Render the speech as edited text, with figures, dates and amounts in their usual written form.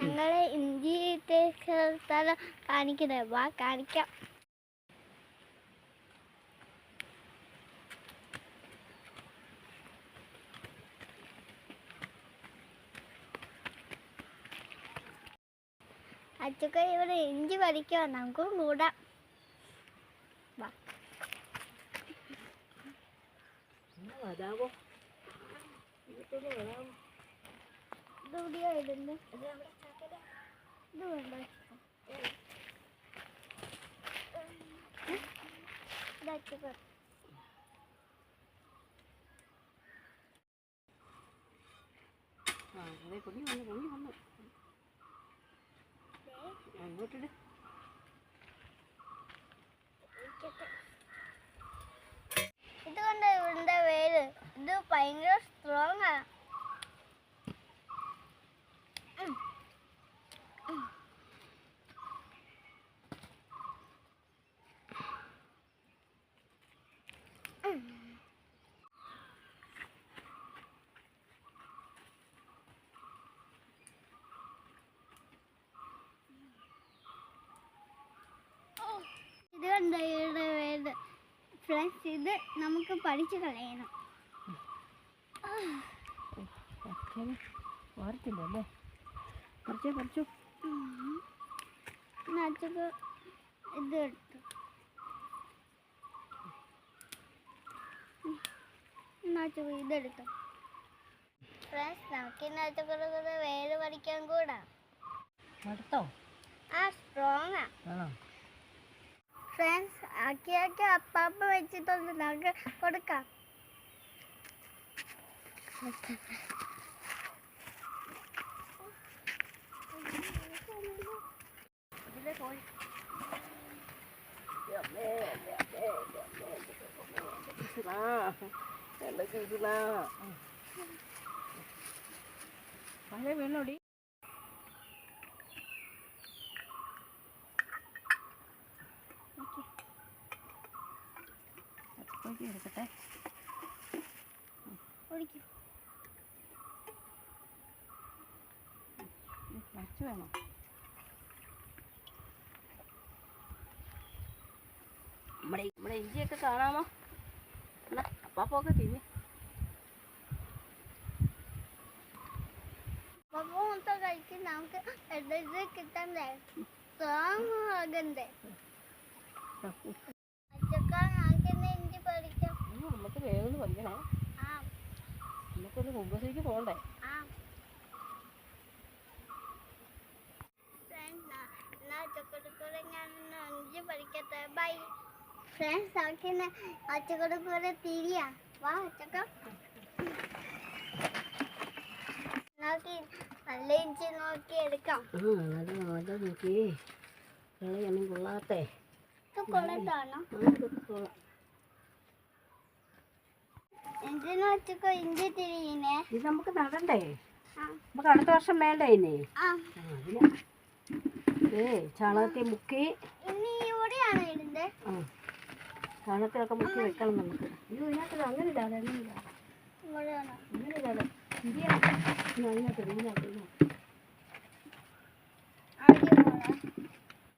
ഞങ്ങള് ഇഞ്ചി സ്ഥലം കാണിക്കുന്നത്. വാ കാണിക്കാം. അച്ചക്ക ഇവിടെ ഇഞ്ചി പറിക്കാം, നമുക്കും കൂടാം. വാ ഇതെവിടെയായിരുന്നു? ഇത് വേണ്ട, ഇതച്ചക്ക അങ്ങോട്ടിട്. ഇതുകൊണ്ട് ഇവിടെ വേര് ഇത് ഭയങ്കര സ്ട്രോങ് ആണ്. ഇതുകൊണ്ട് ഇവിടെ വേര് ഫ്രണ്ട്സ്, ഇത് നമുക്ക് പഠിച്ചു കളയണം. വാർത്തില്ലല്ലേ? പറിച്ചു അച്ചക്ക ഇത് എടുത്തു. ഇതെടുത്തു. ഫ്രണ്ട്സ്, നമുക്ക് ഇന്നച്ചക്കൂടെ വേര് പഠിക്കാൻ കൂടാ. ആ സ്ട്രോങ് ആ. ഫ്രണ്ട്സ്, ആക്കി അപ്പാപ്പ വെച്ചിട്ടുണ്ട്, നമുക്ക് കൊടുക്കാം. പഴയ വെള്ളോടി എടുക്കട്ടെ. വച്ച് വേണോ? നമ്മുടെ ഇഞ്ചിയൊക്കെ കാണാമോ? എന്നാ അപ്പാപ്പൊക്കെ തിരി. കഴിക്കും, നമുക്ക് കിട്ടണ്ടേ, സ്ട്രോങ് ആകണ്ടേ. ഇഞ്ചി പറിക്കാം. നമുക്ക് വേഗം പഠിക്കണേ. നമുക്കൊന്ന് കുമ്പസേക്ക് പോകണ്ടേ? ഇഞ്ചി പറിക്കട്ടെ. Bye friends, ആക്കിന്നെ അച്ചക്കൂടെ തിരിയാ. വാ അച്ചക്ക, നോക്കി നല്ല ഇഞ്ചി നോക്കി എടുക്കാം. നല്ല നോക്കി കളയൊന്നും കൊള്ളാത്തേ. കൊള്ളത്താണോ? എന്തിനു അച്ചക്ക ഇഞ്ചി തിരിയുന്നേ? ഇത് നമുക്ക് നടണ്ടേ? നമുക്ക് അടുത്ത വർഷം വേണ്ടേ? ഇനി ചാണകത്തിൽ മുക്കി ഇവിടെയാണ് ഇടുന്നത്. ചാണകത്തിലൊക്കെ മുക്കി വെക്കണം നമുക്ക്. അയ്യോ, ഇതിനകത്ത് അങ്ങനെ ഇടാതെ ഇങ്ങനെ ഇടാതെ ഇതിനകത്ത്